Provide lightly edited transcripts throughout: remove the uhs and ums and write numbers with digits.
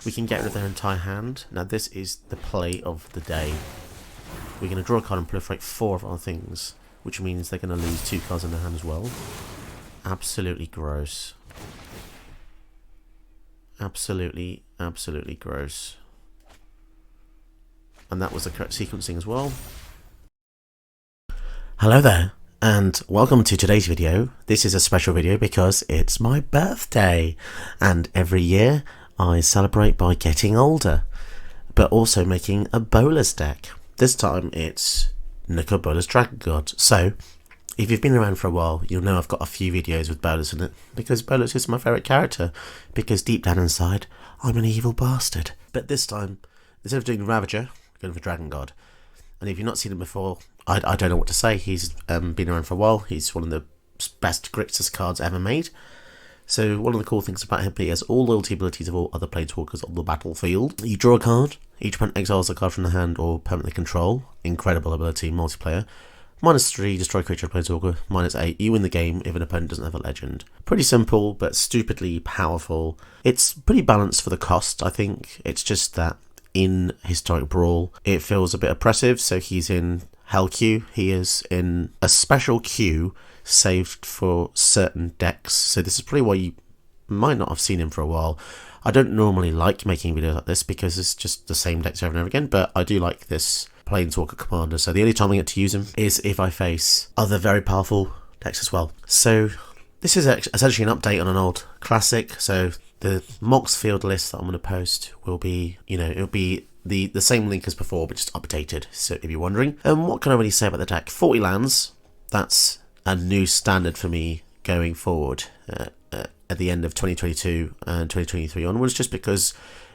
we can get rid of their entire hand. Now this is the play of the day. We're going to draw a card and proliferate 4 of our things, which means they're going to lose 2 cards in their hand as well. Absolutely gross. Absolutely gross. And that was the correct sequencing as well. Hello there, and welcome to today's video. This is a special video because it's my birthday, and every year I celebrate by getting older, but also making a Bolas deck. This time it's Nicol Bolas Dragon God. So, if you've been around for a while, you'll know I've got a few videos with Bolas in it, because Bolas is my favourite character, because deep down inside, I'm an evil bastard. But this time, instead of doing Ravager, I'm going for Dragon God. And if you've not seen him before, I don't know what to say. He's been around for a while. He's one of the best Grixis cards ever made. So one of the cool things about him, he has all loyalty abilities of all other Planeswalkers on the battlefield. You draw a card, each opponent exiles a card from the hand or permanently control. Incredible ability, multiplayer. -3, destroy creature Planeswalker. -8, you win the game if an opponent doesn't have a legend. Pretty simple, but stupidly powerful. It's pretty balanced for the cost, I think. It's just that in Historic Brawl, it feels a bit oppressive, so he's in Hell Queue. He is in a special queue saved for certain decks, so this is probably why you might not have seen him for a while. I don't normally like making videos like this because it's just the same decks over and over again, but I do like this Planeswalker commander, so the only time I get to use him is if I face other very powerful decks as well. So this is essentially an update on an old classic, so the Mox field list that I'm going to post will be, it'll be the same link as before, but just updated, so if you're wondering. What can I really say about the deck? 40 lands, that's a new standard for me going forward at the end of 2022 and 2023 onwards, just because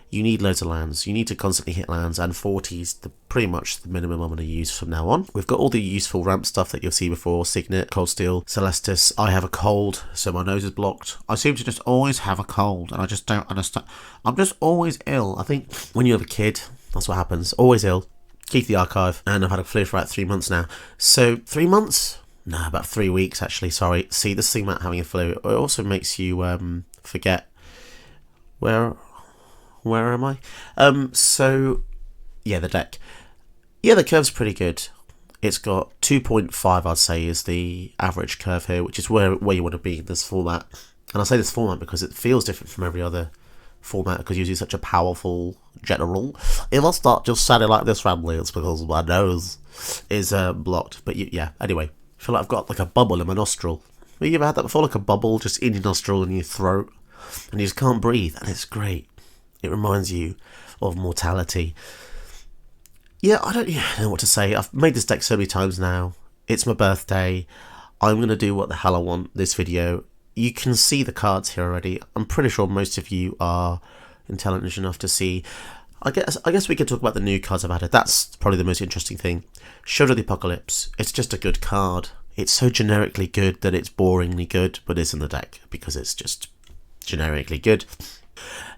you need loads of lands. You need to constantly hit lands, and 40 is pretty much the minimum I'm going to use from now on. We've got all the useful ramp stuff that you'll see before: Signet, Cold Steel, Celestis. I have a cold, so my nose is blocked. I seem to just always have a cold, and I just don't understand. I'm just always ill. I think when you have a kid, that's what happens. Always ill. Keep the archive, and I've had a flu for about 3 months now. So 3 months? No, about 3 weeks actually. Sorry. See, this thing about having a flu, it also makes you forget where am I? So yeah, the deck. Yeah, the curve's pretty good. It's got 2.5, I'd say, is the average curve here, which is where you want to be in this format. And I say this format because it feels different from every other format, because you're using such a powerful general. If I start just sounding like this, family, it's because my nose is blocked. But yeah, anyway, I feel like I've got like a bubble in my nostril. Have you ever had that before? Like a bubble just in your nostril and your throat, and you just can't breathe, and it's great. It reminds you of mortality. Yeah, I don't know what to say. I've made this deck so many times now. It's my birthday. I'm going to do what the hell I want this video. You can see the cards here already. I'm pretty sure most of you are intelligent enough to see. I guess we could talk about the new cards I've added. That's probably the most interesting thing. Shadow of the Apocalypse. It's just a good card. It's so generically good that it's boringly good, but it's in the deck because it's just generically good.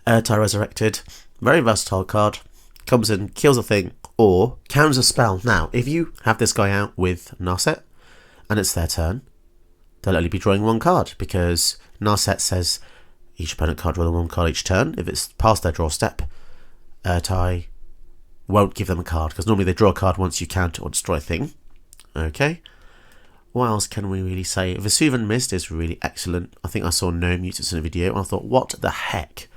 Ty Resurrected, very versatile card, comes in, kills a thing, or counters a spell. Now, if you have this guy out with Narset, and it's their turn, they'll only be drawing 1 card, because Narset says each opponent can't draw 1 card each turn. If it's past their draw step, Ty won't give them a card, because normally they draw a card once you counter or destroy a thing. Okay. What else can we really say? Vesuvian Mist is really excellent. I think I saw no mutants in a video, and I thought, what the heck?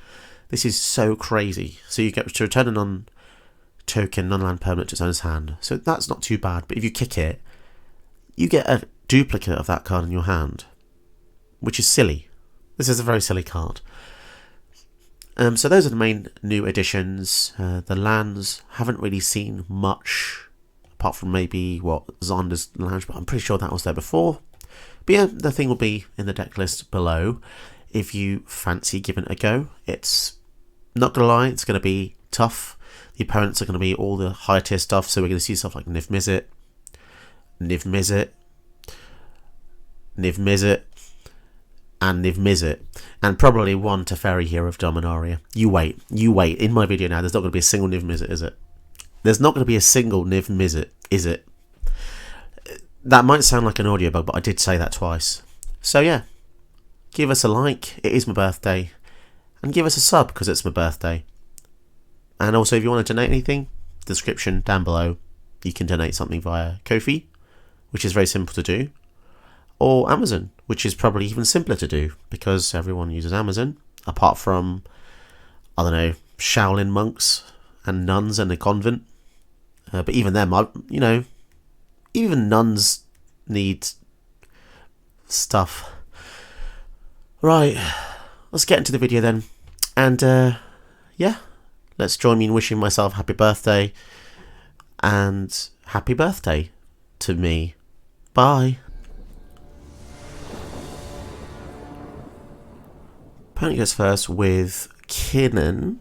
This is so crazy. So you get to return a non-token, non-land permanent to its owner's hand. So that's not too bad. But if you kick it, you get a duplicate of that card in your hand, which is silly. This is a very silly card. So those are the main new additions. The lands haven't really seen much, apart from maybe, Zonder's Lounge, but I'm pretty sure that was there before. But yeah, the thing will be in the deck list below if you fancy giving it a go. It's not going to lie, it's going to be tough. The opponents are going to be all the higher tier stuff, so we're going to see stuff like Niv Mizzet, and Niv Mizzet, and probably 1 Teferi here of Dominaria. You wait. In my video now, there's not going to be a single Niv Mizzet, is it? There's not going to be a single Niv Mizzet, is it? That might sound like an audio bug, but I did say that twice. So yeah, give us a like, it is my birthday, and give us a sub because it's my birthday. And also, if you want to donate anything, description down below. You can donate something via Ko-fi, which is very simple to do, or Amazon, which is probably even simpler to do because everyone uses Amazon, apart from, I don't know, Shaolin monks and nuns in a convent. But even them, you know, even nuns need stuff. Right, let's get into the video then. And yeah, let's join me in wishing myself happy birthday. And happy birthday to me. Bye. Opponent goes first with Kinnan.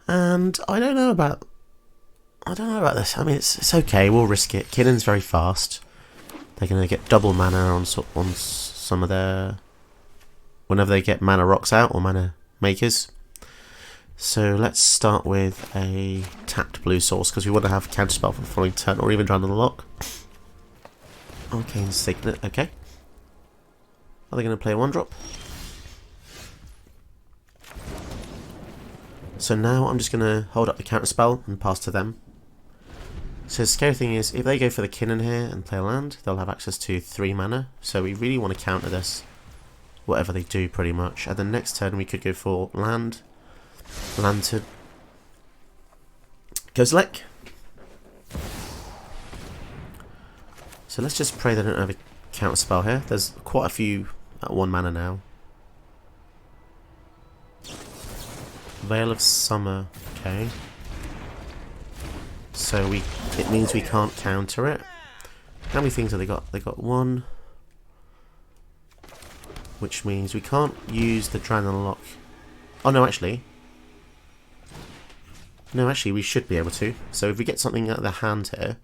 And I don't know about this. I mean, it's okay. We'll risk it. Kinnan's very fast. They're going to get double mana on some of their... whenever they get mana rocks out or mana makers. So let's start with a tapped blue source because we want to have counterspell for the following turn or even drown on the lock. Arcane Signet. Okay. Are they going to play a 1-drop? So now I'm just going to hold up the counterspell and pass to them. So the scary thing is, if they go for the Kinnan here and play a land, they'll have access to 3 mana. So we really want to counter this, whatever they do, pretty much. And then next turn we could go for land, lantern, Kozilek. So let's just pray they don't have a counterspell here. There's quite a few at 1 mana now. Veil of Summer. Okay. So it means we can't counter it. How many things have they got? They got 1, which means we can't use the Drown and Lock. Oh no, actually. No, actually, we should be able to. So if we get something out of the hand here,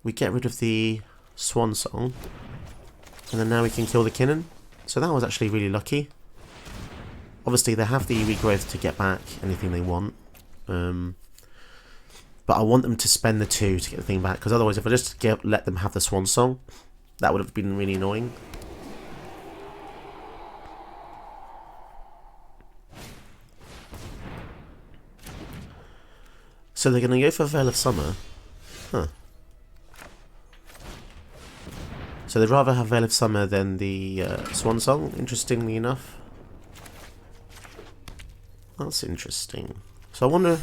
we get rid of the Swan Song, and then now we can kill the Kinnan. So that was actually really lucky. Obviously, they have the regrowth to get back anything they want. But I want them to spend the 2 to get the thing back, because otherwise if I just let them have the Swan Song, that would have been really annoying. So they're going to go for Veil of Summer. Huh. So they'd rather have Veil of Summer than the Swan Song, interestingly enough. That's interesting. So I wonder...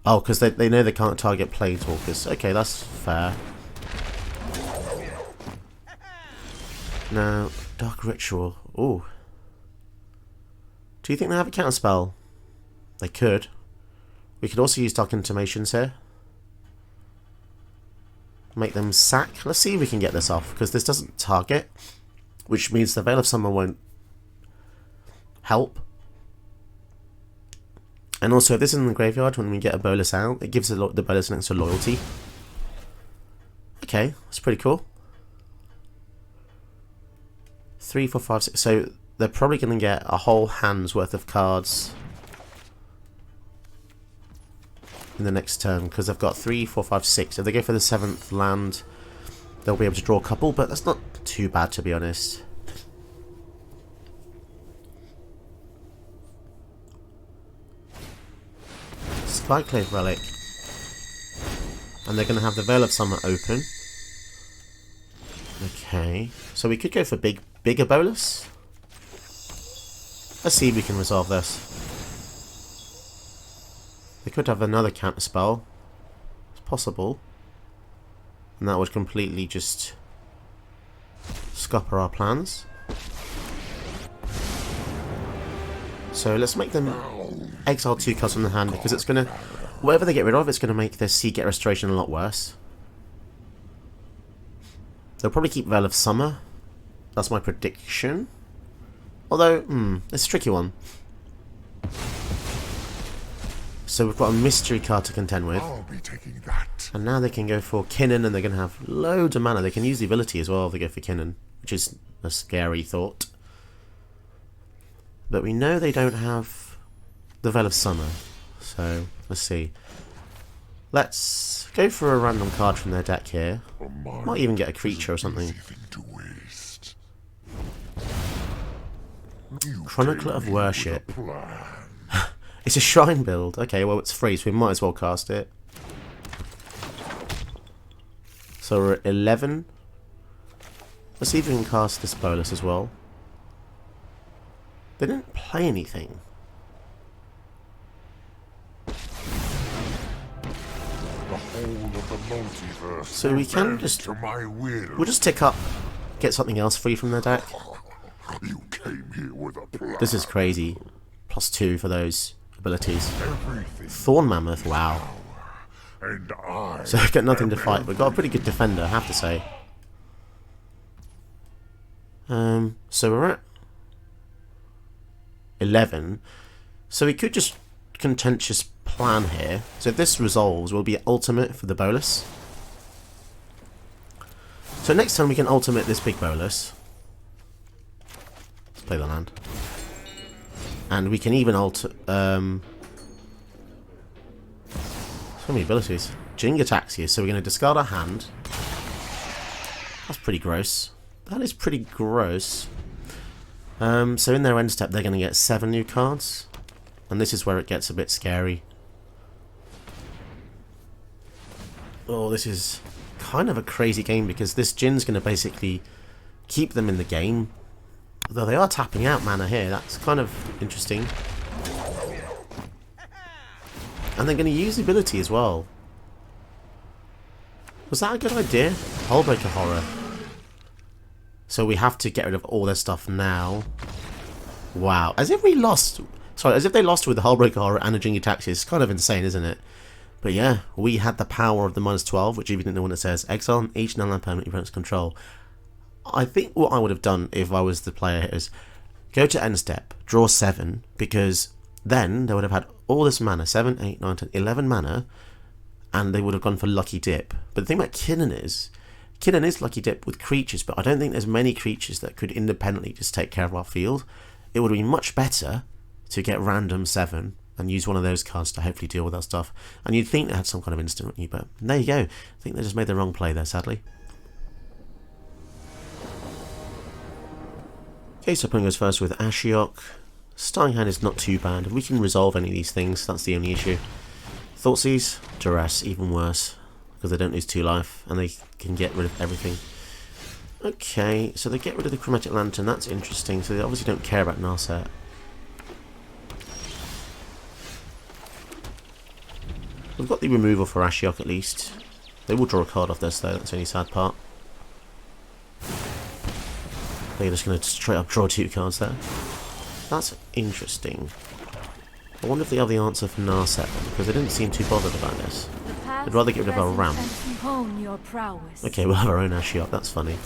Oh, because they know they can't target Planeswalkers. Okay, that's fair. Now, Dark Ritual. Ooh. Do you think they have a counterspell? They could. We could also use Dark Intimations here. Make them sack. Let's see if we can get this off, because this doesn't target, which means the Veil of Summer won't help. And also, if this is in the graveyard, when we get a Bolas out, it gives the Bolas an extra loyalty. Okay, that's pretty cool. 3, 4, 5, 6. So they're probably going to get a whole hand's worth of cards in the next turn, because they've got 3, 4, 5, 6. If they go for the 7th land, they'll be able to draw a couple, but that's not too bad, to be honest. Skyclave Relic. And they're going to have the Veil of Summer open. Okay. So we could go for bigger Bolas. Let's see if we can resolve this. They could have another counterspell. It's possible. And that would completely just scupper our plans. So let's make them exile 2 cards from the hand, because it's going to... whatever they get rid of, it's going to make their Seagate Restoration a lot worse. They'll probably keep Veil of Summer. That's my prediction. Although, it's a tricky one. So we've got a mystery card to contend with. I'll be taking that. And now they can go for Kinnan, and they're going to have loads of mana. They can use the ability as well if they go for Kinnan, which is a scary thought. But we know they don't have the Veil of Summer. So, let's see. Let's go for a random card from their deck here. Might even get a creature or something. Chronicler of Worship. It's a shrine build. Okay, well it's free, so we might as well cast it. So we're at 11. Let's see if we can cast this Bolas as well. They didn't play anything. So we can just... We'll just tick up, get something else free from their deck. You came here with a plan. This is crazy. +2 for those abilities. Thorn Mammoth, wow. And I So we've got nothing to fight. We've got a pretty good defender, I have to say. So we're at 11. So we could just contentious plan here. So if this resolves, we'll be ultimate for the Bolas. So next time we can ultimate this big Bolas. Let's play the land. And we can even alter... so many abilities. Jing attacks you, so we're going to discard our hand. That's pretty gross. That is pretty gross. So in their end step, they're going to get 7 new cards. And this is where it gets a bit scary. Oh, this is kind of a crazy game because this Jin's going to basically keep them in the game. Although they are tapping out mana here. That's kind of interesting. And they're going to use the ability as well. Was that a good idea? Hullbreaker Horror. So we have to get rid of all their stuff now. Wow. As if we lost... Sorry, as if they lost with the Hullbreaker Horror and a Jingy Taxi. It's kind of insane, isn't it? But yeah, we had the power of the -12, which even in the one that says, exile each non-land permanent opponent's control. I think what I would have done if I was the player is go to end step, draw 7, because then they would have had all this mana, 7, 8, 9, 10, 11 mana, and they would have gone for Lucky Dip. But the thing about Kinnan is Lucky Dip with creatures, but I don't think there's many creatures that could independently just take care of our field. It would be much better to get random 7 and use one of those cards to hopefully deal with that stuff. And you'd think they had some kind of instant, wouldn't you? But there you go. I think they just made the wrong play there, sadly. Okay, so playing goes first with Ashiok. Starting hand is not too bad. If we can resolve any of these things, that's the only issue. Thoughtseize, Duress, even worse. Because they don't lose 2 life, and they can get rid of everything. Okay, so they get rid of the Chromatic Lantern, that's interesting. So they obviously don't care about Narset. We've got the removal for Ashiok at least. They will draw a card off this though, that's the only sad part. They're just going to straight up draw 2 cards there. That's interesting. I wonder if they have the answer for Narset then, because they didn't seem too bothered about this. They'd rather get rid of our ramp. Okay, we'll have our own Ashiok, that's funny.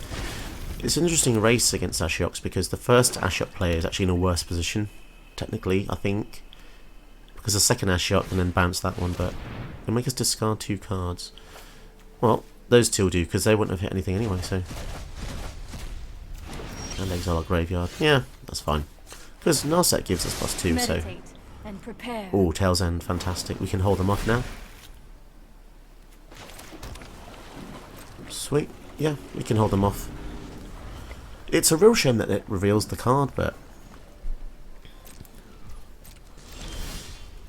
It's an interesting race against Ashioks because the first Ashiok player is actually in a worse position, technically, I think. Because the second Ashiok can then bounce that one, but it'll make us discard 2 cards. Well, those 2 will do, because they wouldn't have hit anything anyway, so... And exile our graveyard. Yeah, that's fine. Because Narset gives us +2, so... Oh, Tail's End, fantastic. We can hold them off now. Sweet. Yeah, we can hold them off. It's a real shame that it reveals the card, but...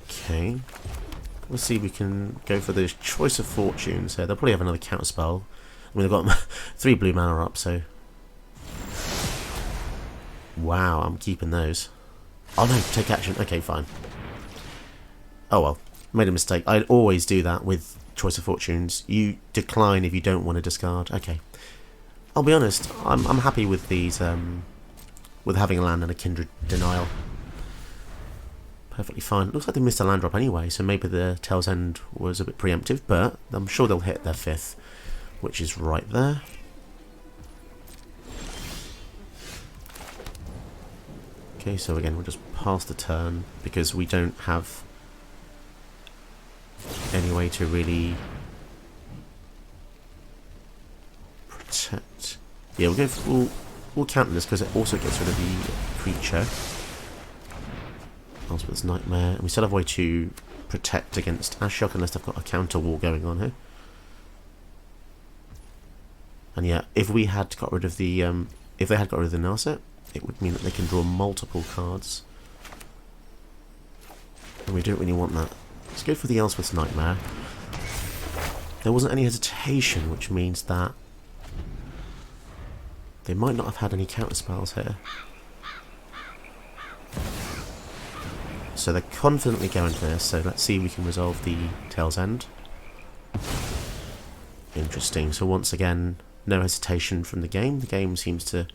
Okay. Let's see if we can go for the Choice of Fortunes here. They'll probably have another counterspell. I mean, they've got 3 blue mana up, so... Wow, I'm keeping those. Oh no, take action. Okay, fine. Oh well, made a mistake. I'd always do that with Choice of Fortunes. You decline if you don't want to discard. Okay. I'll be honest, I'm happy with these, with having a land and a Kindred Denial. Perfectly fine. Looks like they missed a land drop anyway, so maybe the Tail's End was a bit preemptive, but I'm sure they'll hit their 5th, which is right there. Okay, so again, we'll just pass the turn, because we don't have any way to really protect. Yeah, we'll counter this, because it also gets rid of the creature. Elspeth's Nightmare, and we still have a way to protect against Ashiok unless they've got a counter wall going on here. And yeah, if we had got rid of the if they had got rid of the Narset, it would mean that they can draw multiple cards. And we don't really want that. Let's go for the Elswith's Nightmare. There wasn't any hesitation, which means that they might not have had any counter spells here. So they're confidently going for this, so let's see if we can resolve the Tail's End. Interesting, so once again, no hesitation from the game. The game seems to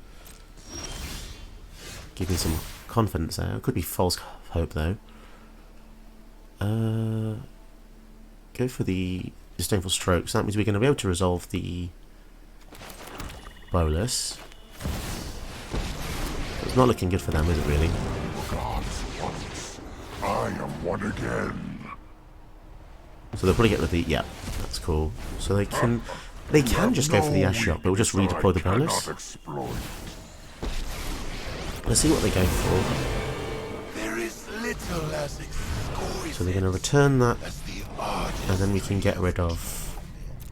give me some confidence there. It could be false hope though. Go for the Disdainful Stroke, so that means we're going to be able to resolve the Bolas. It's not looking good for them, is it really? Gods once, I am one again. So they'll probably get rid of the... yeah, that's cool. So they can just go for the Ashiok, but we'll just redeploy the Bolas. Let's see what they go for. There is little as So they're going to return that, and then we can get rid of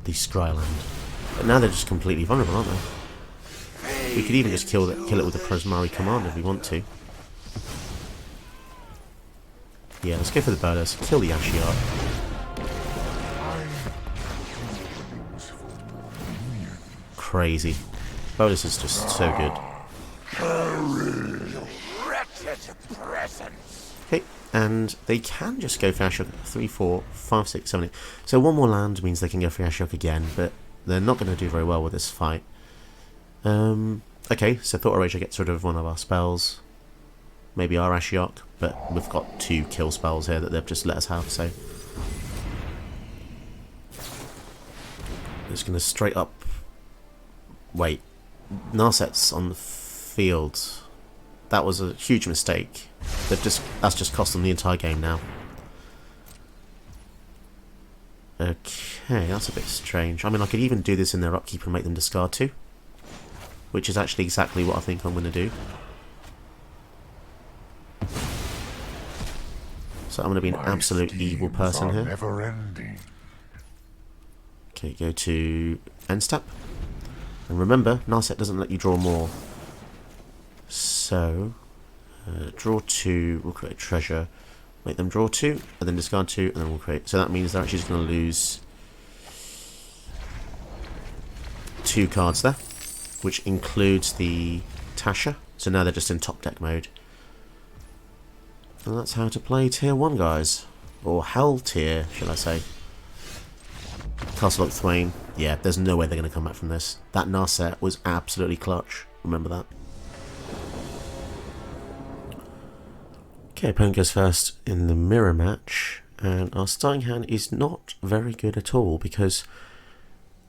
the Scryland. But now they're just completely vulnerable, aren't they? We could even just kill it with the Prosmari Command if we want to. Yeah, let's go for the Bolas, kill the Ashiok. Crazy. Bolas is just so good. Okay, and they can just go for Ashiok 3, 4, 5, 6, 7, 8. So one more land means they can go for Ashiok again, but they're not going to do very well with this fight. Okay, so Thought Erasure gets rid of one of our spells. Maybe our Ashiok, but we've got 2 kill spells here that they've just let us have, so... Just going to straight up... Wait. Narset's on the field. That was a huge mistake. That's just cost them the entire game now. Okay, that's a bit strange. I mean, I could even do this in their upkeep and make them discard 2. Which is actually exactly what I think I'm going to do. So I'm going to be an absolute evil person here. Never ending. Okay, go to end step. And remember, Narset doesn't let you draw more. So, draw 2, we'll create a treasure. Make them draw 2, and then discard 2, and then we'll create... So that means they're actually just going to lose 2 cards there, which includes the Tasha. So now they're just in top deck mode. And that's how to play tier 1, guys. Or hell tier, shall I say. Castle Lock Thwain. Yeah, there's no way they're going to come back from this. That Narset was absolutely clutch. Remember that. Okay, opponent goes first in the mirror match. And our starting hand is not very good at all because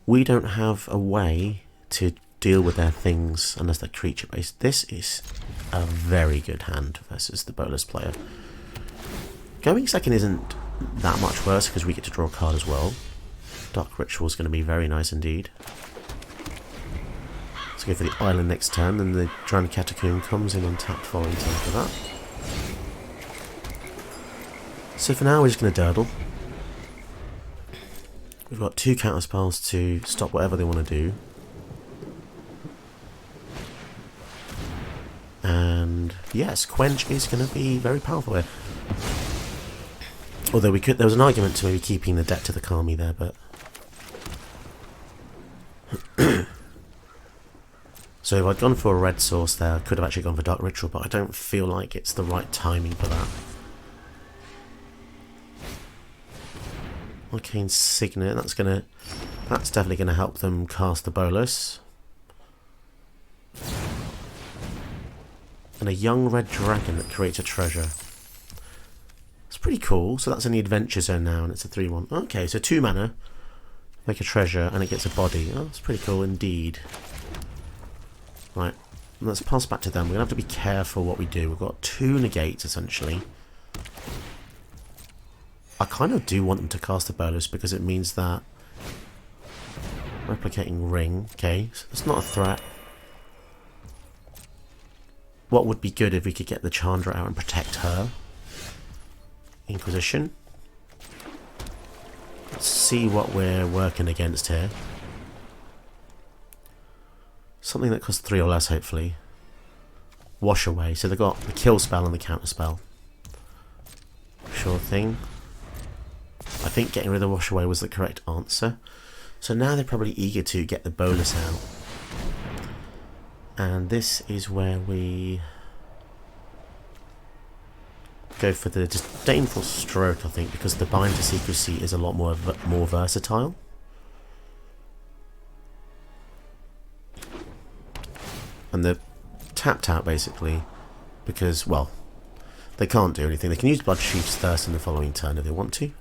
we don't have a way to deal with their things unless they're creature based. This is a very good hand versus the Bolas player. Going second isn't that much worse because we get to draw a card as well. Dark Ritual is going to be very nice indeed. Let's go for the island next turn, then the Drowned Catacomb comes in untapped following turn for that. So for now we're just going to Durdle. We've got 2 counter spells to stop whatever they want to do. And yes, Quench is going to be very powerful here. Although there was an argument to maybe keeping the deck to the Kami there, but... So if I'd gone for a red source there, I could have actually gone for Dark Ritual, but I don't feel like it's the right timing for that. Arcane Signet, that's definitely gonna help them cast the Bolas. And a young red dragon that creates a treasure. It's pretty cool. So that's in the Adventure Zone now, and it's a 3/1. Okay, so 2 mana, make a treasure, and it gets a body. Oh, that's pretty cool indeed. Right, let's pass back to them. We're gonna have to be careful what we do. We've got 2 negates essentially. I kind of do want them to cast the Bolas because it means that replicating ring. Okay, so that's not a threat. What would be good if we could get the Chandra out and protect her? Inquisition. Let's see what we're working against here. Something that costs 3 or less, hopefully. wash away. So they've got the kill spell and the counter spell. Sure thing. I think getting rid of wash away was the correct answer. So now they're probably eager to get the Bolas out. And this is where we go for the disdainful stroke, I think, because the bind to secrecy is a lot more versatile. And the tapped out basically because, well, they can't do anything. They can use Bloodchief's Thirst in the following turn if they want to.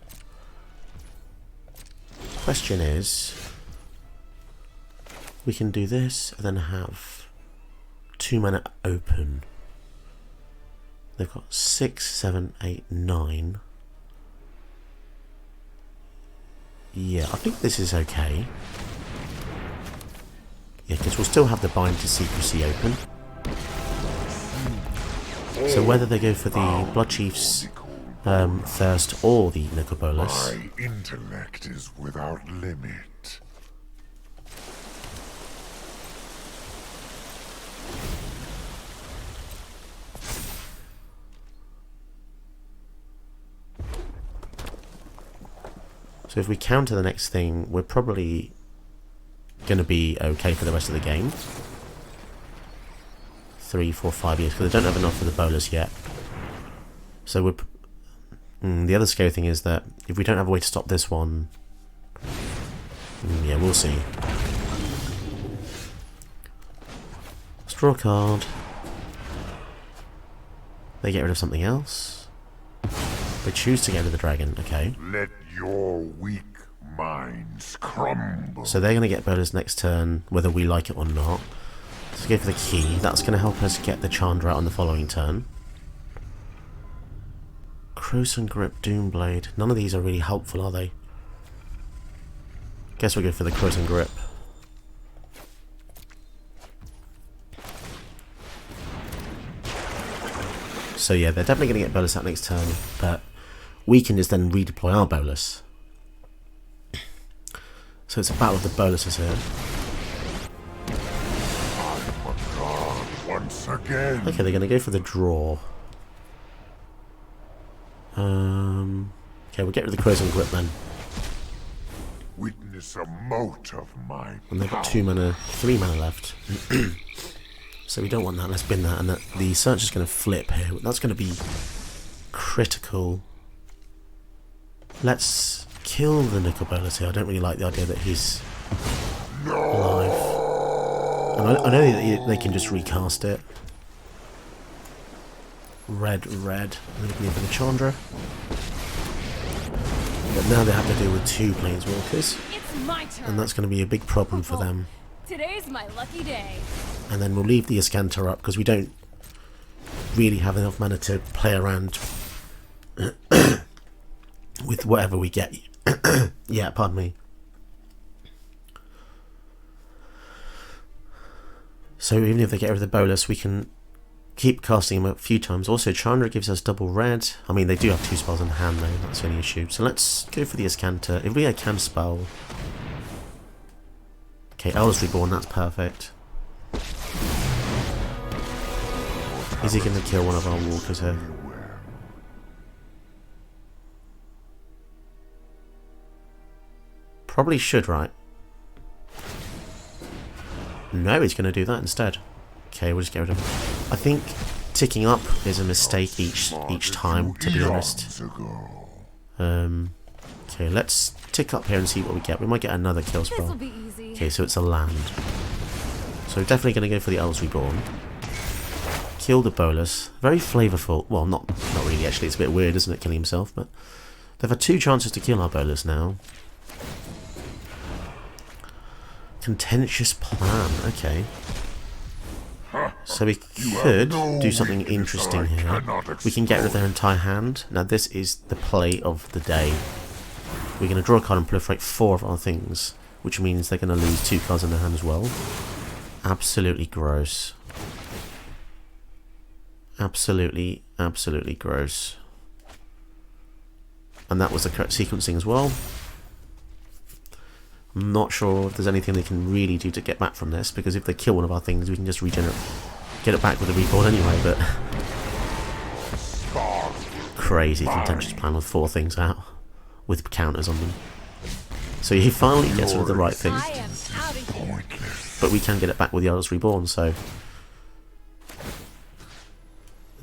Question is, we can do this and then have 2 mana open. They've got 6, 7, 8, 9. Yeah, I think this is okay. Yeah, because we'll still have the Bind to Secrecy open. So whether they go for the Bloodchief's Thirst or the Nicol Bolas. My intellect is without limit. So if we counter the next thing, we're probably going to be okay for the rest of the game. 3, 4, 5 years, because they don't have enough for the Bolas yet. So we're... the other scary thing is that if we don't have a way to stop this one... yeah, we'll see. Let's draw a card. They get rid of something else. They choose to get rid of the dragon, okay. Let your weak minds crumble. So they're going to get Bolas next turn, whether we like it or not. Let's go for the key. That's going to help us get the Chandra out on the following turn. Croson Grip, Doomblade. None of these are really helpful, are they? Guess we'll go for the Croson Grip. So yeah, they're definitely going to get Bolas out next turn, but we can just then redeploy our Bolas. So it's a battle of the Bolases here. I'm a god once again. Okay, they're going to go for the draw. Okay, we'll get rid of the Croson Grip then. Witness a mote of my And they've got power. 3 mana left. So we don't want that, let's bin that. And the search is going to flip here. That's going to be critical. Let's kill the Nicol Bolas here. I don't really like the idea that he's alive. And I know that they can just recast it. Red. I'm going to go for the Chandra. But now they have to deal with 2 Planeswalkers. It's my turn. And that's going to be a big problem for them. Today's my lucky day. And then we'll leave the Ascanter up because we don't really have enough mana to play around with whatever we get. Yeah, pardon me. So even if they get rid of the Bolas, we can keep casting them a few times. Also, Chandra gives us double red. I mean, they do have 2 spells in hand though, that's the only issue. So let's go for the Ascanter. If we get a can spell... Okay, Elders Reborn, that's perfect. Is he going to kill one of our walkers here? Probably should, right? No, he's going to do that instead. Okay, we'll just get rid of him. I think ticking up is a mistake each time, to be honest. Okay, let's tick up here and see what we get. We might get another kill spell. This'll be easy. Okay, so it's a land. So we're definitely going to go for the Elders Reborn. Kill the Bolas. Very flavourful. Well, not really actually. It's a bit weird, isn't it, killing himself? But they've had 2 chances to kill our Bolas now. Contentious plan. Okay. So we could do something interesting here. We can get rid of their entire hand. Now this is the play of the day. We're going to draw a card and proliferate 4 of our things, which means they're going to lose 2 cards in their hand as well. Absolutely gross. Absolutely gross. And that was the correct sequencing as well. I'm not sure if there's anything they can really do to get back from this, because if they kill one of our things, we can just regenerate get it back with a reborn anyway, but crazy contentious plan with 4 things out with counters on them. So he finally gets rid of the right thing, I am out of here. but we can get it back with the Elders Reborn, so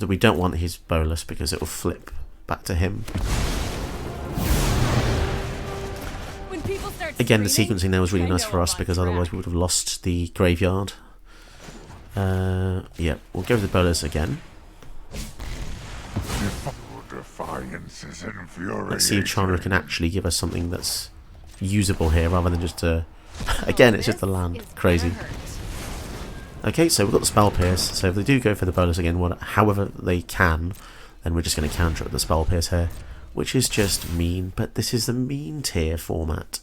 we don't want his Bolas because it will flip back to him. When people start Again, the screaming, sequencing there was really I nice know for us I'm on because track. otherwise we would have lost the graveyard. Yeah, we'll go with the Bolas again. Defiance is infuriating. Let's see if Chandra can actually give us something that's usable here rather than just a... Again, it's just the land. This is Crazy. gonna hurt. Okay, so we've got the Spell Pierce, so if they do go for the Bolas again, however they can, then we're just going to counter it with the Spell Pierce here, which is just mean, but this is the mean tier format.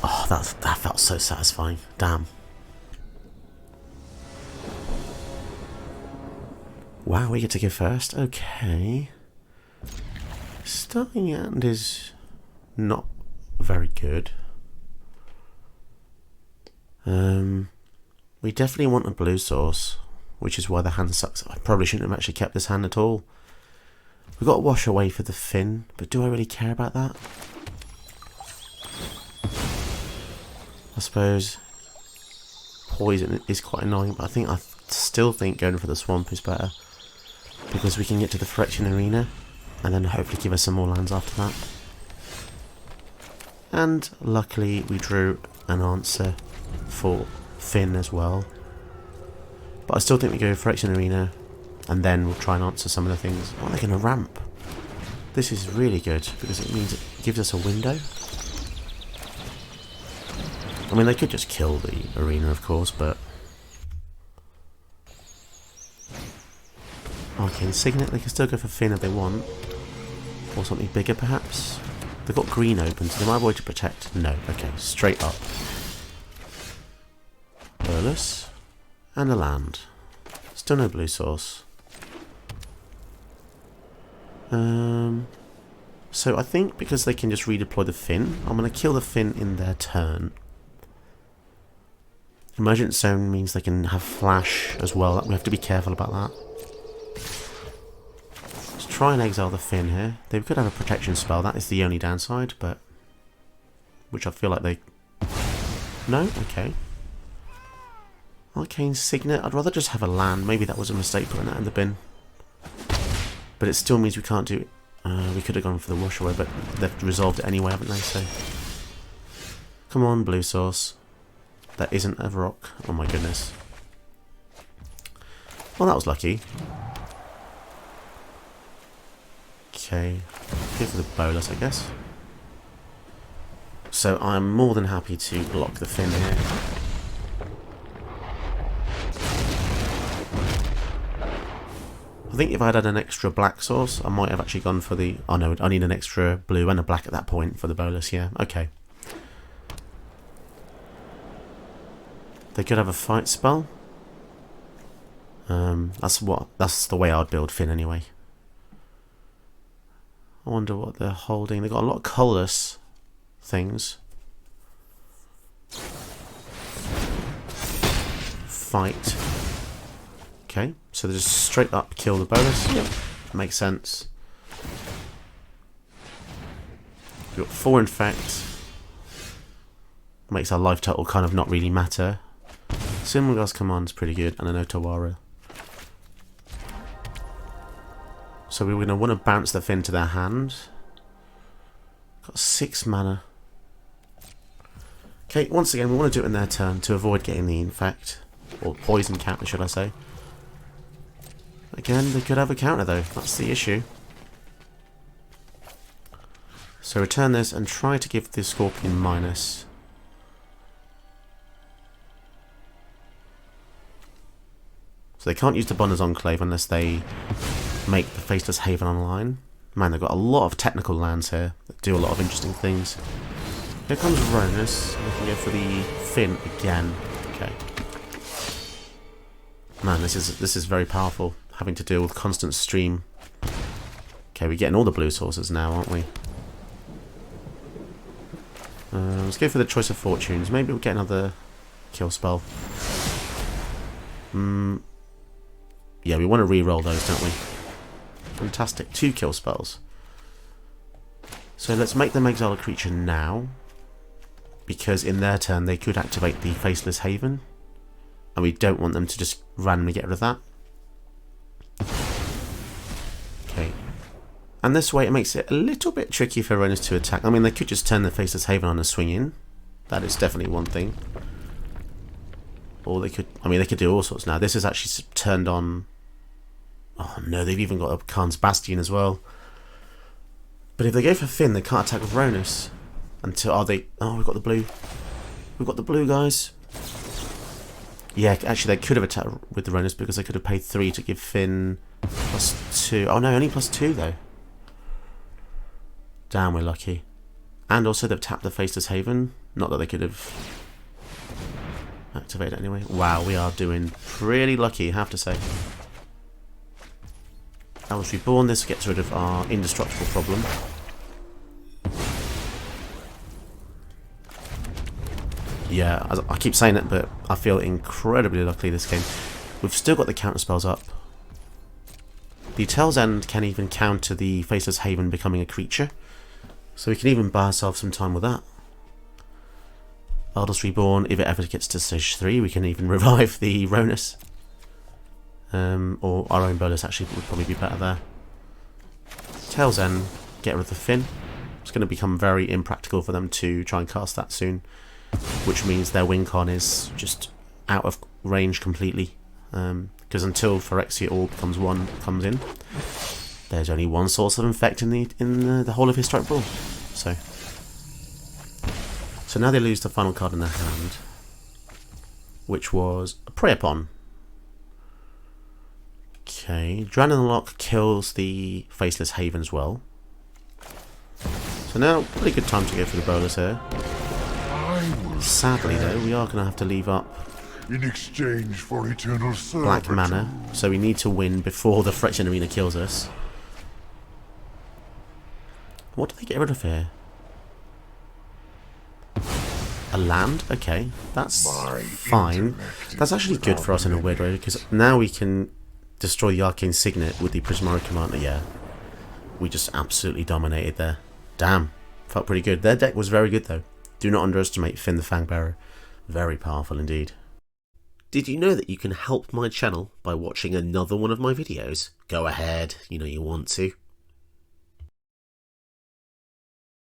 Oh, that felt so satisfying. Damn. Wow, we get to go first. Okay. Starting hand is not very good. We definitely want a blue source, which is why the hand sucks. I probably shouldn't have actually kept this hand at all. We've got to wash away for the Finn, but do I really care about that? I suppose poison is quite annoying, but I still think going for the swamp is better because we can get to the Phyrexian Arena and then hopefully give us some more lands after that. And luckily we drew an answer for Finn as well. But I still think we go Phyrexian Arena and then we'll try and answer some of the things. Oh, they're going to ramp. This is really good because it means it gives us a window. I mean, they could just kill the arena, of course, but... Arcane Signet, they can still go for Finn if they want. Or something bigger, perhaps. They've got green open, so they might have a way to protect. No, okay, straight up. Bolas. And a land. Still no blue source. So I think because they can just redeploy the Finn, I'm going to kill the Finn in their turn. Emergent Zone means they can have flash as well. We have to be careful about that. Let's try and exile the Finn here. They could have a protection spell. That is the only downside, but... Which I feel like they... No? Okay. Arcane Signet. I'd rather just have a land. Maybe that was a mistake putting that in the bin. But it still means we can't do... we could have gone for the wash away, but they've resolved it anyway, haven't they? So... Come on, blue source. That isn't a rock. Oh my goodness. Well, that was lucky. Okay. Go for the Bolas, I guess. So I'm more than happy to block the Finn here. I think if I had an extra black source, I might have actually gone for the... Oh no, I need an extra blue and a black at that point for the Bolas, yeah. Okay. They could have a fight spell. That's the way I'd build Finn anyway. I wonder what they're holding. They've got a lot of colorless things. Fight. Okay, so they just straight up kill the Bolas. Yep. Makes sense. We've got 4 infect. Makes our life total kind of not really matter. Simulgas command's pretty good, and an Otawara. So we're going to want to bounce the Finn to their hand. Got 6 mana. Okay, once again, we want to do it in their turn to avoid getting the infect. Or poison counter, should I say. Again, they could have a counter though, that's the issue. So return this and try to give the Scorpion minus. So they can't use the Bonner's Enclave unless they make the Faceless Haven online. Man, they've got a lot of technical lands here that do a lot of interesting things. Here comes Ronus. We can go for the Finn again. Okay. Man, this is very powerful, having to deal with constant stream. Okay, we're getting all the blue sources now, aren't we? Let's go for the Choice of Fortunes. Maybe we'll get another kill spell. Yeah, we want to re-roll those, don't we? Fantastic. 2 kill spells. So let's make them exile a creature now, because in their turn they could activate the Faceless Haven, and we don't want them to just randomly get rid of that. Okay. And this way it makes it a little bit tricky for runners to attack. I mean, they could just turn the Faceless Haven on and swing in. That is definitely one thing. Or they could, I mean, they could do all sorts now. This is actually turned on. Oh no, they've even got a Khan's Bastion as well. But if they go for Finn, they can't attack with Ronus until we've got the blue. We've got the blue, guys. Yeah, actually they could have attacked with the Ronus because they could have paid 3 to give Finn +2. Oh no, only +2 though. Damn, we're lucky. And also they've tapped the Faceless Haven. Not that they could have activated it anyway. Wow, we are doing pretty lucky, I have to say. Bolas Reborn, this gets rid of our indestructible problem. Yeah, I keep saying it, but I feel incredibly lucky this game. We've still got the counter spells up. The Tail's End can even counter the Faceless Haven becoming a creature, so we can even buy ourselves some time with that. Bolas Reborn, if it ever gets to stage 3, we can even revive the Ronus. Or our own Bolas actually would probably be better there. Tail's End, get rid of the Finn. It's going to become very impractical for them to try and cast that soon, which means their win con is just out of range completely. Because until Phyrexia Orb comes in, there's only one source of infect in the whole of Historic Brawl. So now they lose the final card in their hand, which was a Prey Upon. Okay, Adrenaline Lock kills the Faceless Haven as well. So now, pretty good time to go for the Bolas here. Sadly though, we are going to have to leave up in exchange for eternal black servitude. mana, so we need to win before the Phyrexian Arena kills us. What do they get rid of here? A land? Okay, that's fine. That's actually good for us in a weird way, because now we can destroy the Arcane Signet with the Prismari Commander. Yeah, we just absolutely dominated there. Damn, felt pretty good. Their deck was very good though. Do not underestimate Finn the Fangbearer. Very powerful indeed. Did you know that you can help my channel by watching another one of my videos? Go ahead, you know you want to.